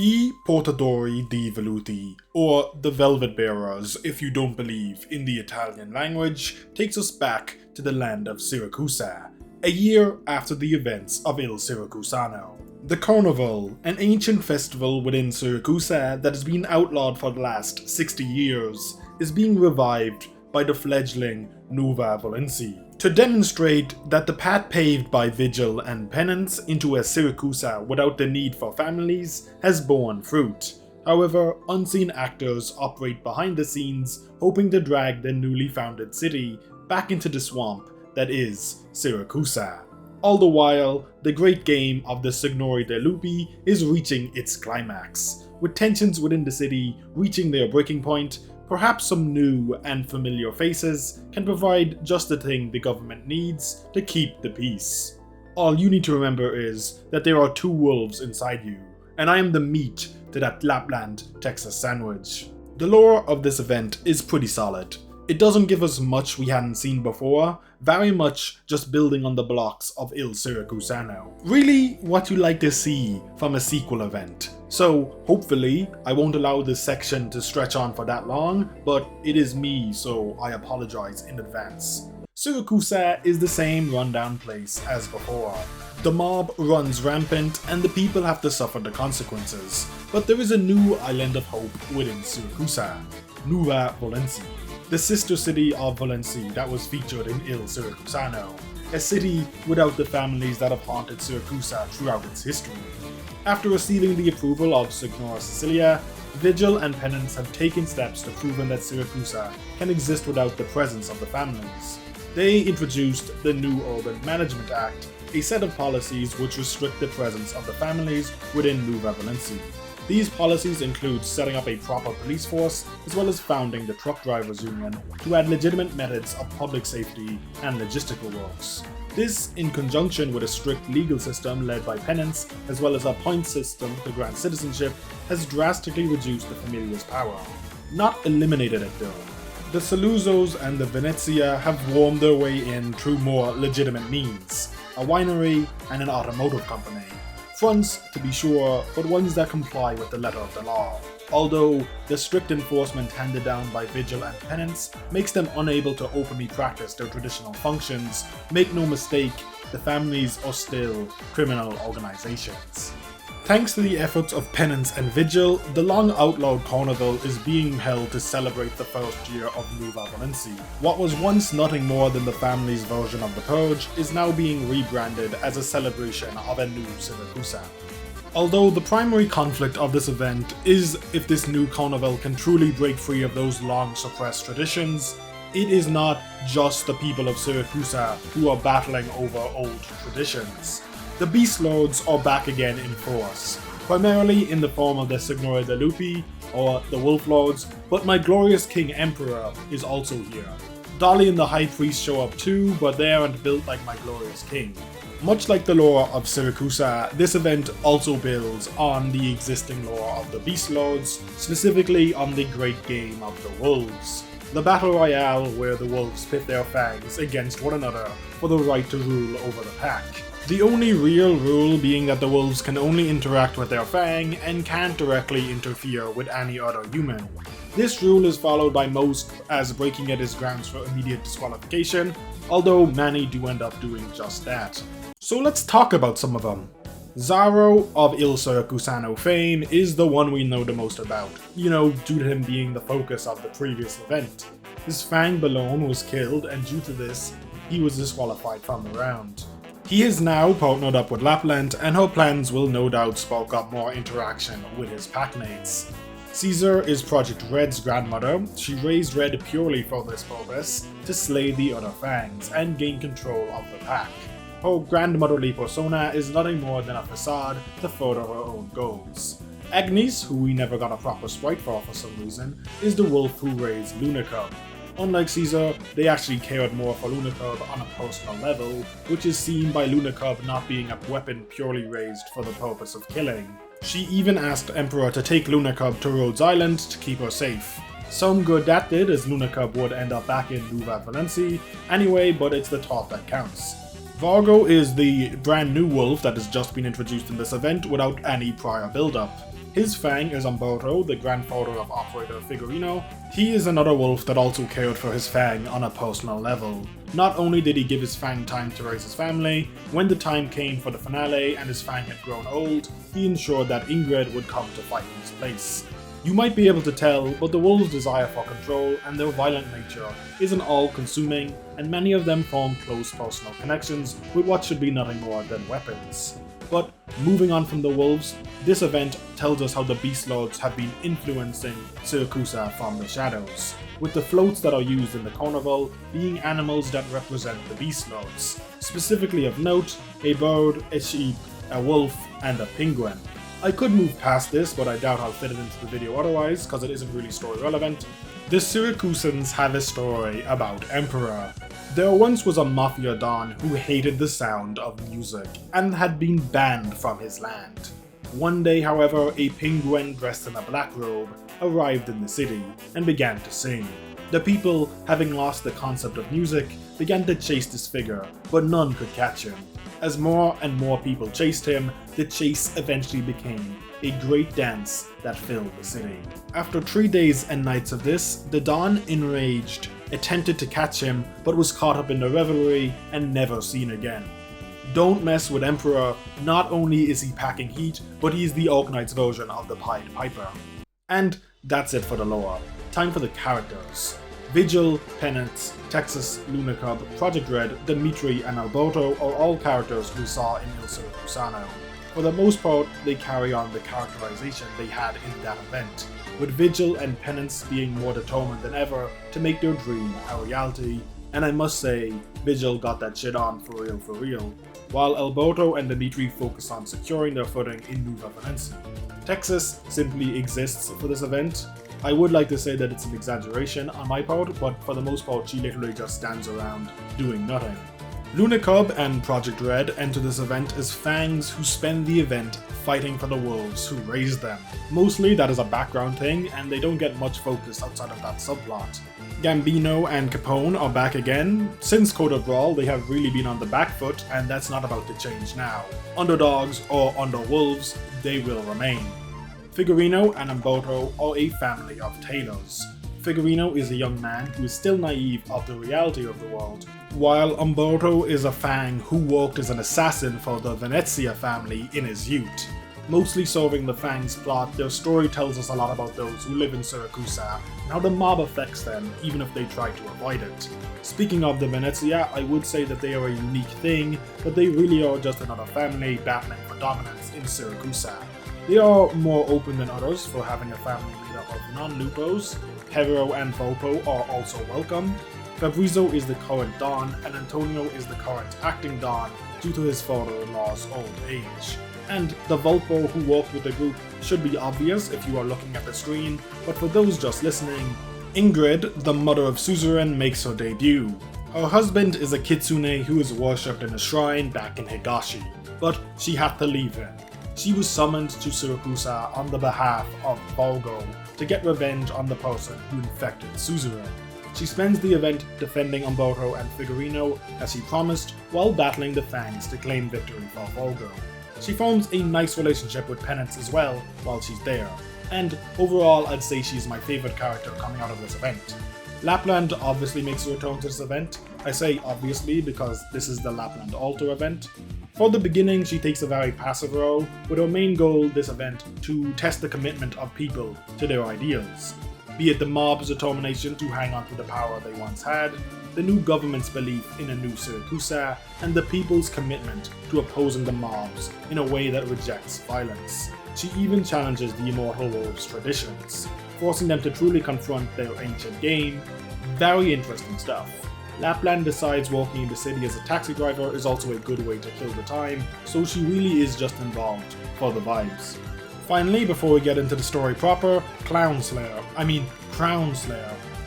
I Portatori di Velluti, or the Velvet Bearers if you don't believe in the Italian language, takes us back to the land of Siracusa, a year after the events of Il Siracusano. The Carnival, an ancient festival within Siracusa that has been outlawed for the last 60 years, is being revived by the fledgling Nuova Valenzi, to demonstrate that the path paved by vigil and penance into a Siracusa without the need for families has borne fruit. However, unseen actors operate behind the scenes, hoping to drag the newly founded city back into the swamp that is Siracusa. All the while, the great game of the Signori de Lupi is reaching its climax, with tensions within the city reaching their breaking point. Perhaps some new and familiar faces can provide just the thing the government needs to keep the peace. All you need to remember is that there are two wolves inside you, and I am the meat to that Lapland Texas sandwich. The lore of this event is pretty solid. It doesn't give us much we hadn't seen before, very much just building on the blocks of Il Siracusano. Really what you like to see from a sequel event. So hopefully I won't allow this section to stretch on for that long, but it is me, so I apologize in advance. Siracusa is the same rundown place as before. The mob runs rampant and the people have to suffer the consequences, but there is a new island of hope within Siracusa, Nuova Valenzi, the sister city of Valenzi that was featured in Il Siracusano, a city without the families that have haunted Siracusa throughout its history. After receiving the approval of Signora Cecilia, Vigil and Penance have taken steps to prove that Siracusa can exist without the presence of the families. They introduced the new Urban Management Act, a set of policies which restrict the presence of the families within Nuova Valenzi. These policies include setting up a proper police force, as well as founding the Truck Drivers Union to add legitimate methods of public safety and logistical works. This, in conjunction with a strict legal system led by Penance, as well as a points system to grant citizenship, has drastically reduced the Familia's power. Not eliminated it though. The Saluzos and the Venezia have wormed their way in through more legitimate means, a winery and an automotive company. Fronts, to be sure, but ones that comply with the letter of the law. Although the strict enforcement handed down by Vigil and Penance makes them unable to openly practice their traditional functions, make no mistake, the families are still criminal organizations. Thanks to the efforts of Penance and Vigil, the long outlawed carnival is being held to celebrate the first year of Nuova Valenzi. What was once nothing more than the family's version of the Purge is now being rebranded as a celebration of a new Siracusa. Although the primary conflict of this event is if this new carnival can truly break free of those long suppressed traditions, it is not just the people of Siracusa who are battling over old traditions. The Beast Lords are back again in force, primarily in the form of the Signori de Lupi, or the Wolf Lords, but my glorious King Emperor is also here. Dolly and the High Priest show up too, but they aren't built like my glorious king. Much like the lore of Siracusa, this event also builds on the existing lore of the Beast Lords, specifically on the great game of the Wolves. The Battle Royale where the wolves pit their fangs against one another for the right to rule over the pack. The only real rule being that the wolves can only interact with their fang and can't directly interfere with any other human. This rule is followed by most, as breaking it is grounds for immediate disqualification, although many do end up doing just that. So let's talk about some of them. Zaro of Il Siracusano fame is the one we know the most about, due to him being the focus of the previous event. His fang Balone was killed, and due to this, he was disqualified from the round. He is now partnered up with Lapland, and her plans will no doubt spark up more interaction with his packmates. Caesar is Project Red's grandmother. She raised Red purely for this purpose, to slay the other fangs and gain control of the pack. Her grandmotherly persona is nothing more than a facade to further her own goals. Agnes, who we never got a proper sprite for some reason, is the wolf who raised Lunacub. Unlike Caesar, they actually cared more for Lunacub on a personal level, which is seen by Lunacub not being a weapon purely raised for the purpose of killing. She even asked Emperor to take Lunacub to Rhodes Island to keep her safe. Some good that did, as Lunacub would end up back in Nuova Valenzi anyway, but it's the thought that counts. Vargo is the brand new wolf that has just been introduced in this event without any prior build-up. His fang is Umberto, the grandfather of Operator Figurino. He is another wolf that also cared for his fang on a personal level. Not only did he give his fang time to raise his family, when the time came for the finale and his fang had grown old, he ensured that Ingrid would come to fight in his place. You might be able to tell, but the wolves' desire for control and their violent nature isn't all-consuming, and many of them form close personal connections with what should be nothing more than weapons. But moving on from the wolves, this event tells us how the Beast Lords have been influencing Siracusa from the shadows, with the floats that are used in the carnival being animals that represent the Beast Lords. Specifically of note, a bird, a sheep, a wolf, and a penguin. I could move past this, but I doubt I'll fit it into the video otherwise, because it isn't really story relevant. The Syracusans have a story about Emperor. There once was a mafia don who hated the sound of music, and had been banned from his land. One day, however, a penguin dressed in a black robe arrived in the city, and began to sing. The people, having lost the concept of music, began to chase this figure, but none could catch him. As more and more people chased him, the chase eventually became a great dance that filled the city. After 3 days and nights of this, the Don, enraged, attempted to catch him, but was caught up in the revelry and never seen again. Don't mess with Emperor. Not only is he packing heat, but he's the Arknights version of the Pied Piper. And that's it for the lore. Time for the characters. Vigil, Penance, Texas, Lunacub, Project Red, Dimitri, and Alberto are all characters we saw in Il Siracusano. For the most part, they carry on the characterization they had in that event, with Vigil and Penance being more determined than ever to make their dream a reality, and I must say, Vigil got that shit on for real, while Alberto and Dimitri focus on securing their footing in Nueva Valencia. Texas simply exists for this event. I would like to say that it's an exaggeration on my part, but for the most part she literally just stands around doing nothing. Lunacub and Project Red enter this event as fangs who spend the event fighting for the wolves who raised them. Mostly that is a background thing, and they don't get much focus outside of that subplot. Gambino and Capone are back again. Since Code of Brawl, they have really been on the back foot, and that's not about to change now. Underdogs or underwolves, they will remain. Figurino and Umberto are a family of tailors. Figurino is a young man who is still naive of the reality of the world, while Umberto is a fang who worked as an assassin for the Venezia family in his youth. Mostly serving the Fang's plot, their story tells us a lot about those who live in Siracusa and how the mob affects them even if they try to avoid it. Speaking of the Venezia, I would say that they are a unique thing, but they really are just another family battling for dominance in Siracusa. They are more open than others for having a family made up of non-Lupos. Hero and Volpo are also welcome. Fabrizio is the current Don, and Antonio is the current acting Don due to his father-in-law's old age. And the Volpo who worked with the group should be obvious if you are looking at the screen, but for those just listening, Ingrid, the mother of Suzerain, makes her debut. Her husband is a kitsune who is worshipped in a shrine back in Higashi, but she had to leave him. She was summoned to Siracusa on the behalf of Volgo to get revenge on the person who infected Suzerain. She spends the event defending Umberto and Figurino as she promised, while battling the Fangs to claim victory for Volgo. She forms a nice relationship with Penance as well while she's there, and overall I'd say she's my favourite character coming out of this event. Lapland obviously makes a return to this event. I say obviously because this is the Lapland Altar event. For the beginning, she takes a very passive role, with her main goal this event to test the commitment of people to their ideals. Be it the mob's determination to hang on to the power they once had, the new government's belief in a new Siracusa, and the people's commitment to opposing the mobs in a way that rejects violence. She even challenges the Immortal Wolves' traditions, forcing them to truly confront their ancient game. Very interesting stuff. Lapland decides working in the city as a taxi driver is also a good way to kill the time, so she really is just involved for the vibes. Finally, before we get into the story proper, Crownslayer.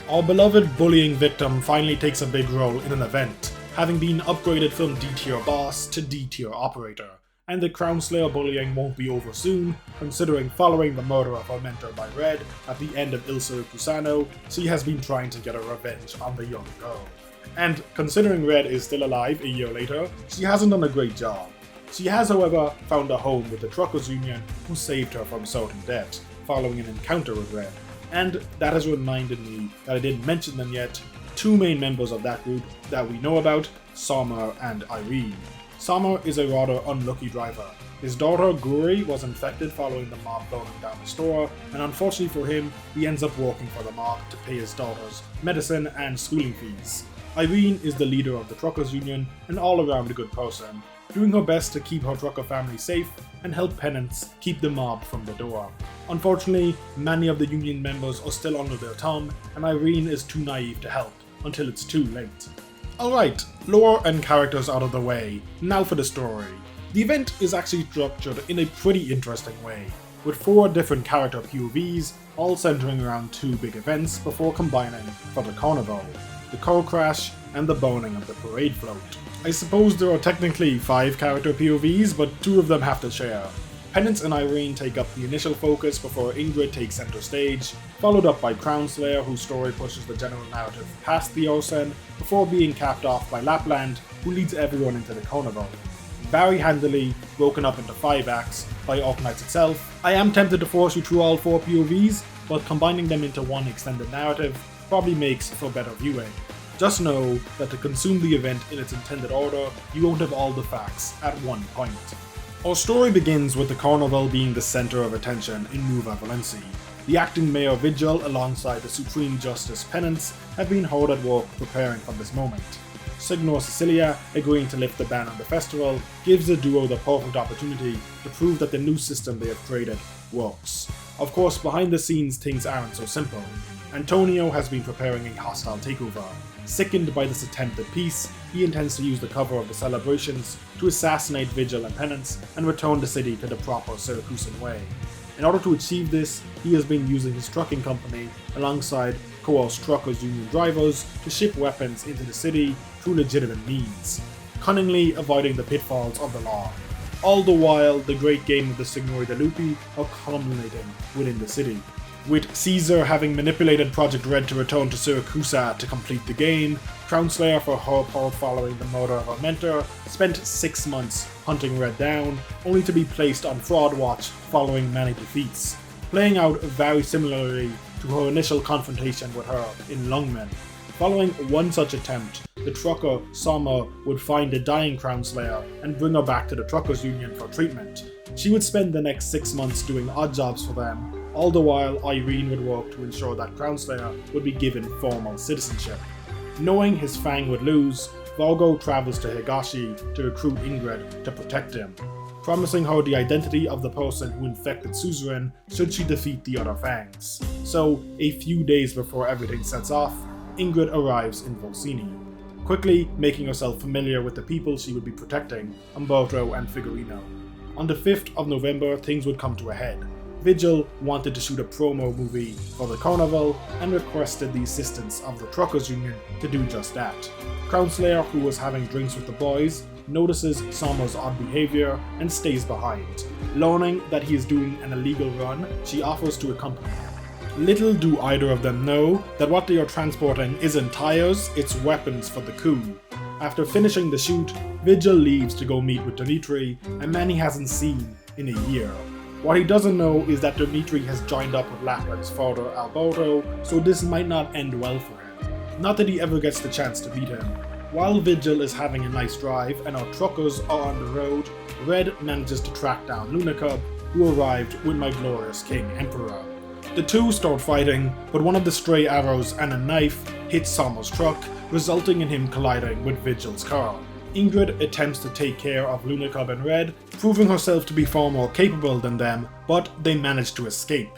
Our beloved bullying victim finally takes a big role in an event, having been upgraded from D-tier boss to D-tier operator. And the Crownslayer bullying won't be over soon, considering following the murder of her mentor by Red at the end of Il Siracusano, she has been trying to get a revenge on the young girl. And considering Red is still alive a year later, she hasn't done a great job. She has, however, found a home with the Truckers Union, who saved her from certain death following an encounter with Red. And that has reminded me that I didn't mention them yet. Two main members of that group that we know about, Summer and Irene. Summer is a rather unlucky driver. His daughter Guri was infected following the mob burning down the store, and unfortunately for him, he ends up working for the mob to pay his daughter's medicine and schooling fees. Irene is the leader of the Truckers Union, an all-around good person, doing her best to keep her trucker family safe and help penance keep the mob from the door. Unfortunately, many of the union members are still under their thumb, and Irene is too naive to help until it's too late. Alright, lore and characters out of the way, now for the story. The event is actually structured in a pretty interesting way, with 4 different character POVs, all centering around 2 big events before combining for the carnival, the car crash, and the burning of the parade float. I suppose there are technically 5 character POVs, but 2 of them have to share. Penance and Irene take up the initial focus before Ingrid takes center stage, followed up by Crownslayer, whose story pushes the general narrative past the Orsen before being capped off by Lapland, who leads everyone into the carnival. Very handily broken up into 5 acts by Arknights itself. I am tempted to force you through all 4 POVs, but combining them into one extended narrative probably makes for better viewing. Just know that to consume the event in its intended order, you won't have all the facts at one point. Our story begins with the carnival being the center of attention in Nueva Valenci. The acting mayor Vigil alongside the Supreme Justice Penance have been hard at work preparing for this moment. Signor Cecilia, agreeing to lift the ban on the festival, gives the duo the perfect opportunity to prove that the new system they have created works. Of course, behind the scenes things aren't so simple. Antonio has been preparing a hostile takeover. Sickened by this attempt at peace, he intends to use the cover of the celebrations to assassinate Vigil and Penance and return the city to the proper Syracusan way. In order to achieve this, he has been using his trucking company alongside coerced Truckers Union drivers to ship weapons into the city through legitimate means, cunningly avoiding the pitfalls of the law. All the while, the great game of the Signori de Lupi are culminating within the city. With Caesar having manipulated Project Red to return to Syracusa to complete the game, Crownslayer, for her part following the murder of her mentor, spent 6 months hunting Red down, only to be placed on fraud watch following many defeats, playing out very similarly to her initial confrontation with her in Lungmen. Following one such attempt, the trucker Summer would find the dying Crownslayer and bring her back to the Truckers Union for treatment. She would spend the next 6 months doing odd jobs for them, all the while Irene would work to ensure that Crownslayer would be given formal citizenship. Knowing his fang would lose, Vargo travels to Higashi to recruit Ingrid to protect him, promising her the identity of the person who infected Suzerain should she defeat the other fangs. So, a few days before everything sets off, Ingrid arrives in Volsini, quickly making herself familiar with the people she would be protecting, Umberto and Figurino. On the 5th of November, things would come to a head. Vigil wanted to shoot a promo movie for the carnival and requested the assistance of the Truckers Union to do just that. Crownslayer, who was having drinks with the boys, notices Summer's odd behavior and stays behind. Learning that he is doing an illegal run, she offers to accompany him. Little do either of them know that what they are transporting isn't tires, it's weapons for the coup. After finishing the shoot, Vigil leaves to go meet with Dimitri, a man he hasn't seen in a year. What he doesn't know is that Dimitri has joined up with Lapland's father Alberto, so this might not end well for him. Not that he ever gets the chance to meet him. While Vigil is having a nice drive and our truckers are on the road, Red manages to track down Lunacub, who arrived with my glorious King Emperor. The two start fighting, but one of the stray arrows and a knife hits Summer's truck, resulting in him colliding with Vigil's car. Ingrid attempts to take care of Lunacub and Red, proving herself to be far more capable than them, but they manage to escape.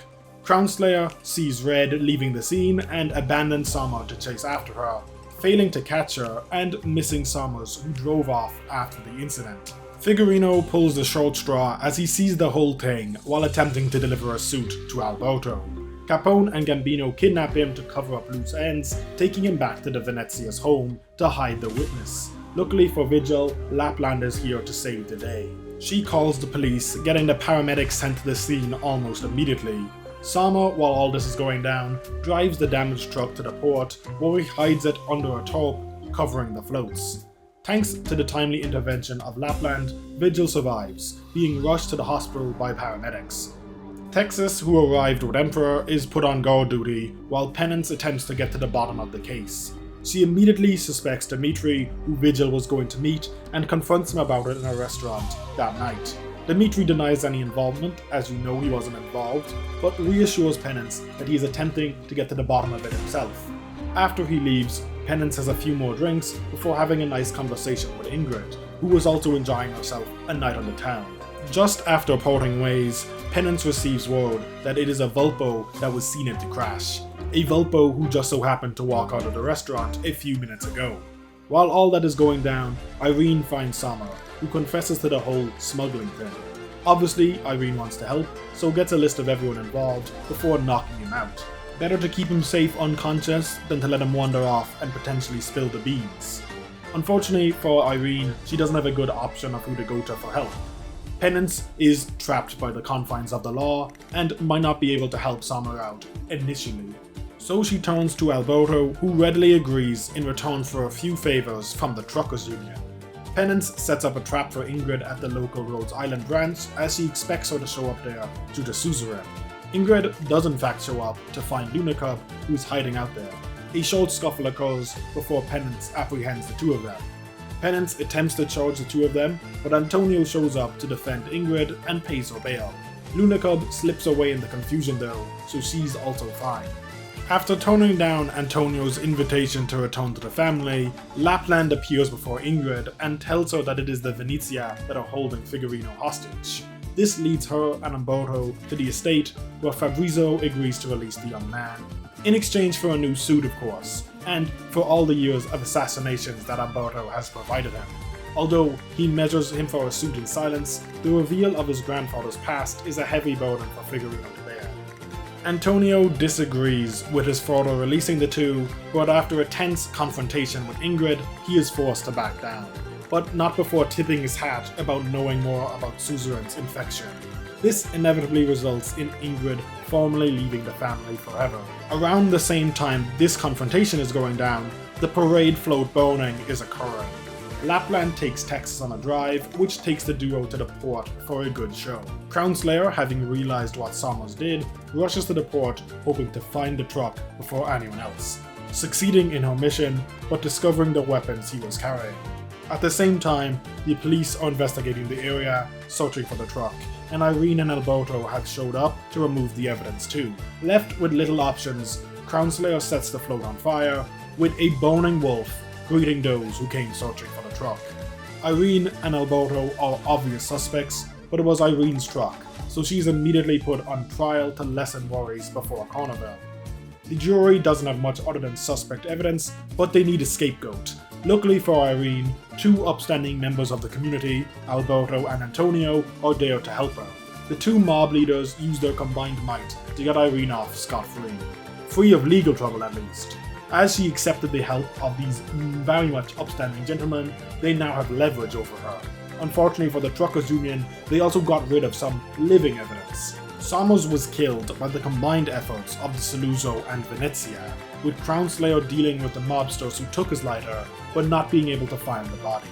Crownslayer sees Red leaving the scene and abandons Summer to chase after her, failing to catch her and missing Summers, who drove off after the incident. Figurino pulls the short straw as he sees the whole thing while attempting to deliver a suit to Alberto. Capone and Gambino kidnap him to cover up loose ends, taking him back to the Venezia's home to hide the witness. Luckily for Vigil, Lapland is here to save the day. She calls the police, getting the paramedics sent to the scene almost immediately. Summer, while all this is going down, drives the damaged truck to the port, where he hides it under a tarp, covering the floats. Thanks to the timely intervention of Lapland, Vigil survives, being rushed to the hospital by paramedics. Texas, who arrived with Emperor, is put on guard duty while Penance attempts to get to the bottom of the case. She immediately suspects Dimitri, who Vigil was going to meet, and confronts him about it in a restaurant that night. Dimitri denies any involvement, as you know he wasn't involved, but reassures Penance that he is attempting to get to the bottom of it himself. After he leaves, Penance has a few more drinks before having a nice conversation with Ingrid, who was also enjoying herself a night on the town. Just after parting ways, Penance receives word that it is a Vulpo that was seen at the crash. A Vulpo who just so happened to walk out of the restaurant a few minutes ago. While all that is going down, Irene finds Summer, who confesses to the whole smuggling thing. Obviously, Irene wants to help, so gets a list of everyone involved before knocking him out. Better to keep him safe unconscious than to let him wander off and potentially spill the beans. Unfortunately for Irene, she doesn't have a good option of who to go to for help. Penance is trapped by the confines of the law and might not be able to help Summer out initially. So she turns to Alberto, who readily agrees in return for a few favors from the Truckers Union. Penance sets up a trap for Ingrid at the local Rhodes Island branch as she expects her to show up there due to suzerain. Ingrid does in fact show up to find Lunacub, who is hiding out there. A short scuffle occurs before Penance apprehends the two of them. Penance attempts to charge the two of them, but Antonio shows up to defend Ingrid and pays her bail. Lunacub slips away in the confusion though, so she's also fine. After turning down Antonio's invitation to return to the family, Lapland appears before Ingrid and tells her that it is the Venezia that are holding Figurino hostage. This leads her and Umberto to the estate, where Fabrizio agrees to release the young man. In exchange for a new suit, of course, and for all the years of assassinations that Umberto has provided him. Although he measures him for a suit in silence, the reveal of his grandfather's past is a heavy burden for Figurino to bear. Antonio disagrees with his father releasing the two, but after a tense confrontation with Ingrid, he is forced to back down. But not before tipping his hat about knowing more about Suzerain's infection. This inevitably results in Ingrid formally leaving the family forever. Around the same time this confrontation is going down, the parade float burning is occurring. Lapland takes Texas on a drive, which takes the duo to the port for a good show. Crownslayer, having realized what Summers did, rushes to the port hoping to find the truck before anyone else, succeeding in her mission but discovering the weapons he was carrying. At the same time, the police are investigating the area, searching for the truck, and Irene and Alberto have showed up to remove the evidence too. Left with little options, Crownslayer sets the float on fire, with a burning wolf greeting those who came searching for the truck. Irene and Alberto are obvious suspects, but it was Irene's truck, so she's immediately put on trial to lessen worries before Carnival. The jury doesn't have much other than suspect evidence, but they need a scapegoat. Luckily for Irene, two upstanding members of the community, Alberto and Antonio, are there to help her. The two mob leaders use their combined might to get Irene off scot-free. Free of legal trouble at least. As she accepted the help of these very much upstanding gentlemen, they now have leverage over her. Unfortunately for the Truckers Union, they also got rid of some living evidence. Summers was killed by the combined efforts of the Saluzzo and Venezia, with Crownslayer dealing with the mobsters who took his lighter, but not being able to find the body.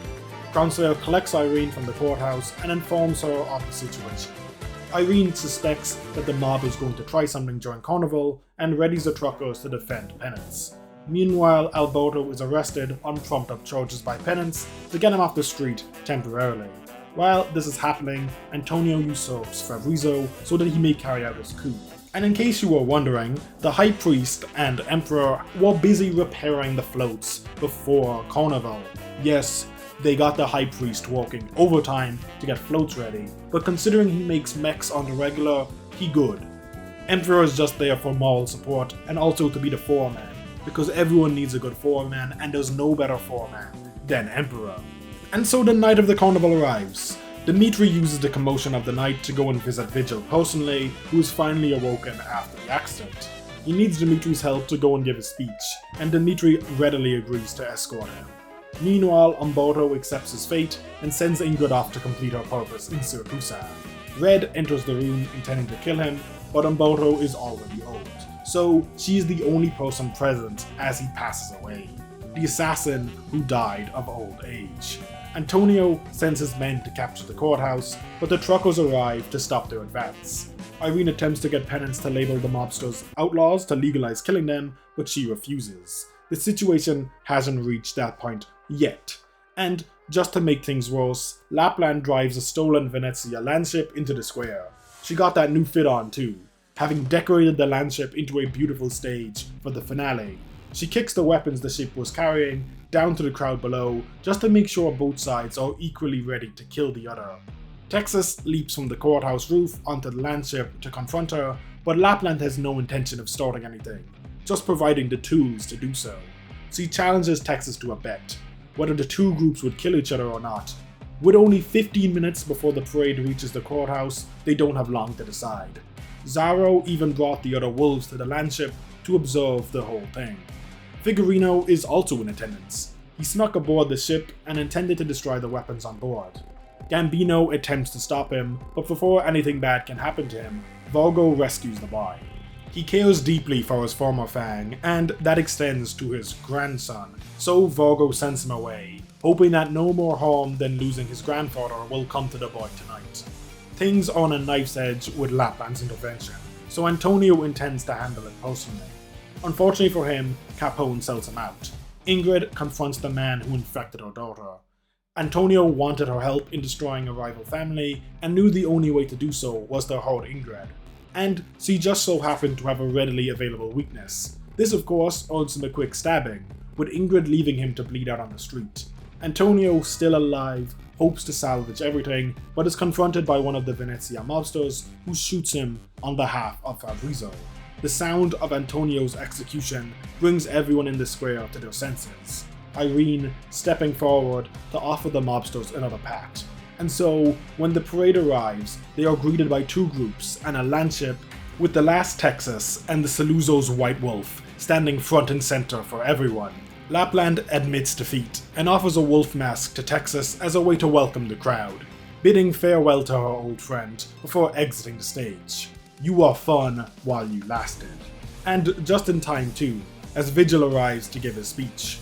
Crownslayer collects Irene from the courthouse and informs her of the situation. Irene suspects that the mob is going to try something during Carnival and readies the truckers to defend Penance. Meanwhile, Alberto is arrested on trumped-up charges by Penance to get him off the street temporarily. While this is happening, Antonio usurps Fabrizio so that he may carry out his coup. And in case you were wondering, the High Priest and Emperor were busy repairing the floats before Carnival. Yes, they got the High Priest working overtime to get floats ready, but considering he makes mechs on the regular, he good. Emperor is just there for moral support and also to be the foreman, because everyone needs a good foreman and there's no better foreman than Emperor. And so the night of the Carnival arrives. Dimitri uses the commotion of the night to go and visit Vigil personally, who is finally awoken after the accident. He needs Dimitri's help to go and give a speech, and Dimitri readily agrees to escort him. Meanwhile, Umberto accepts his fate and sends Ingrid off to complete her purpose in Siracusa. Red enters the room intending to kill him, but Umberto is already old, so she is the only person present as he passes away. the assassin who died of old age. Antonio sends his men to capture the courthouse, but the truckers arrive to stop their advance. Irene attempts to get Penance to label the mobsters outlaws to legalize killing them, but she refuses. The situation hasn't reached that point yet. And just to make things worse, Lapland drives a stolen Venezia landship into the square. She got that new fit on too, having decorated the landship into a beautiful stage for the finale. She kicks the weapons the ship was carrying down to the crowd below, just to make sure both sides are equally ready to kill the other. Texas leaps from the courthouse roof onto the landship to confront her, but Lapland has no intention of starting anything, just providing the tools to do so. She challenges Texas to a bet, whether the two groups would kill each other or not. With only 15 minutes before the parade reaches the courthouse, they don't have long to decide. Zaro even brought the other wolves to the landship to observe the whole thing. Figurino is also in attendance. He snuck aboard the ship and intended to destroy the weapons on board. Gambino attempts to stop him, but before anything bad can happen to him, Vargo rescues the boy. He cares deeply for his former fang, and that extends to his grandson, so Vargo sends him away, hoping that no more harm than losing his grandfather will come to the boy tonight. Things are on a knife's edge with Lapland's intervention, so Antonio intends to handle it personally. Unfortunately for him, Capone sells him out. Ingrid confronts the man who infected her daughter. Antonio wanted her help in destroying a rival family, and knew the only way to do so was to hurt Ingrid. And she just so happened to have a readily available weakness. This of course earns him a quick stabbing, with Ingrid leaving him to bleed out on the street. Antonio, still alive, hopes to salvage everything, but is confronted by one of the Venezia mobsters, who shoots him on behalf of Fabrizio. The sound of Antonio's execution brings everyone in the square to their senses, Irene stepping forward to offer the mobsters another pact. And so, when the parade arrives, they are greeted by two groups and a landship, with the last Texas and the Saluzzo's White Wolf standing front and center for everyone. Lapland admits defeat and offers a wolf mask to Texas as a way to welcome the crowd, bidding farewell to her old friend before exiting the stage. You are fun while you lasted. And just in time too, as Vigil arrives to give his speech.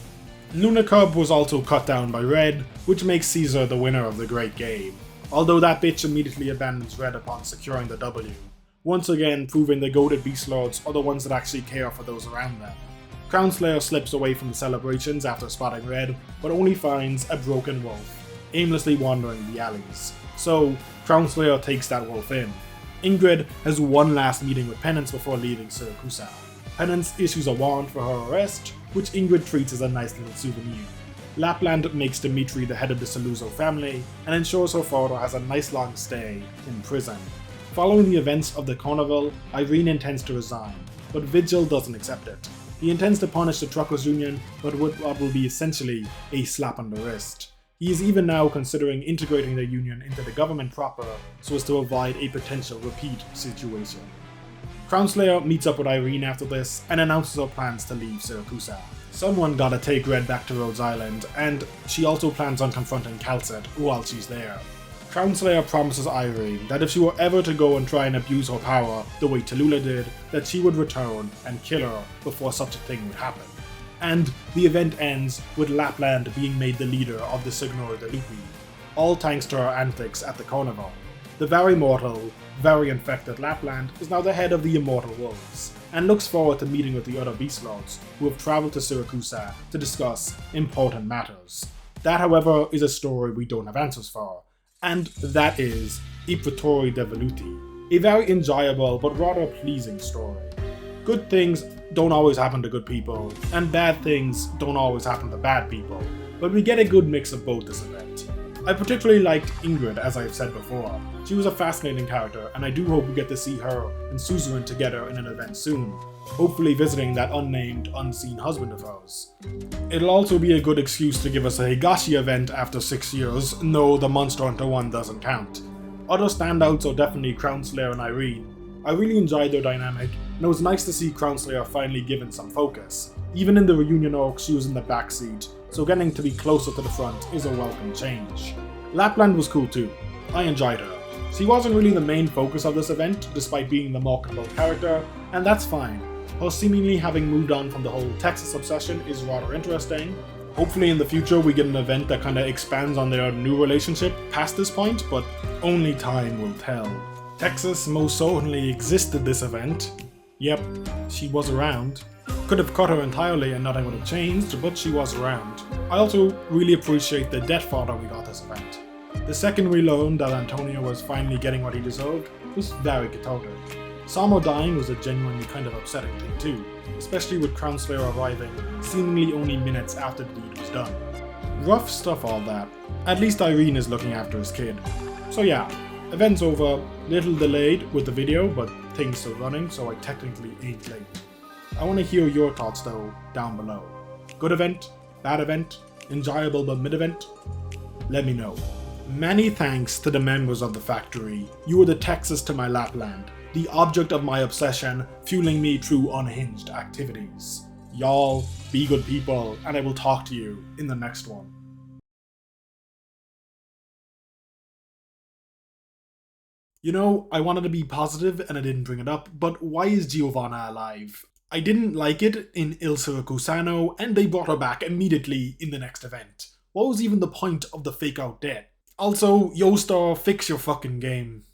Luna Cub was also cut down by Red, which makes Caesar the winner of the great game, although that bitch immediately abandons Red upon securing the W, once again proving the goated Beast Lords are the ones that actually care for those around them. Crownslayer slips away from the celebrations after spotting Red, but only finds a broken wolf, aimlessly wandering the alleys. So, Crownslayer takes that wolf in. Ingrid has one last meeting with Penance before leaving Syracusa. Penance issues a warrant for her arrest, which Ingrid treats as a nice little souvenir. Lapland makes Dimitri the head of the Saluzzo family, and ensures her father has a nice long stay in prison. Following the events of the carnival, Irene intends to resign, but Vigil doesn't accept it. He intends to punish the Truckers Union, but with what will be essentially a slap on the wrist. He is even now considering integrating the union into the government proper so as to avoid a potential repeat situation. Crownslayer meets up with Irene after this and announces her plans to leave Syracusa. Someone gotta take Red back to Rhodes Island, and she also plans on confronting Calcet while she's there. Crownslayer promises Irene that if she were ever to go and try and abuse her power the way Tallulah did, that she would return and kill her before such a thing would happen. And the event ends with Lapland being made the leader of the Signore de Lupi, all thanks to her antics at the carnival. The very mortal, very infected Lapland is now the head of the Immortal Wolves, and looks forward to meeting with the other Beast Lords who have travelled to Syracusa to discuss important matters. That, however, is a story we don't have answers for, and that is I Portatori de Velluti, a very enjoyable but rather pleasing story. Good things don't always happen to good people, and bad things don't always happen to bad people, but we get a good mix of both this event. I particularly liked Ingrid, as I've said before. She was a fascinating character, and I do hope we get to see her and Suzerain together in an event soon, hopefully visiting that unnamed, unseen husband of hers. It'll also be a good excuse to give us a Higashi event after 6 years. No, the Monster Hunter one doesn't count. Other standouts are definitely Crownslayer and Irene. I really enjoyed their dynamic, and it was nice to see Crownslayer finally given some focus. Even in the reunion arc, she was in the backseat, so getting to be closer to the front is a welcome change. Lapland was cool too. I enjoyed her. She wasn't really the main focus of this event, despite being the marketable character, and that's fine. Her seemingly having moved on from the whole Texas obsession is rather interesting. Hopefully in the future we get an event that kinda expands on their new relationship past this point, but only time will tell. Texas most certainly existed this event. Yep, she was around. Could have cut her entirely and nothing would have changed, but she was around. I also really appreciate the death fodder we got this event. The second we learned that Antonio was finally getting what he deserved was very cathartic. Samo dying was a genuinely kind of upsetting thing too, especially with Crownslayer arriving seemingly only minutes after the deed was done. Rough stuff all that. At least Irene is looking after his kid. So yeah, event's over, little delayed with the video, but things still running, so I technically ain't late. I want to hear your thoughts though, down below. Good event? Bad event? Enjoyable but mid-event? Let me know. Many thanks to the members of the factory. You were the Texas to my Lapland, the object of my obsession, fueling me through unhinged activities. Y'all, be good people, and I will talk to you in the next one. You know, I wanted to be positive and I didn't bring it up, but why is Giovanna alive? I didn't like it in Il Siracusano, and they brought her back immediately in the next event. What was even the point of the fake out death? Also, Yo Star, fix your fucking game.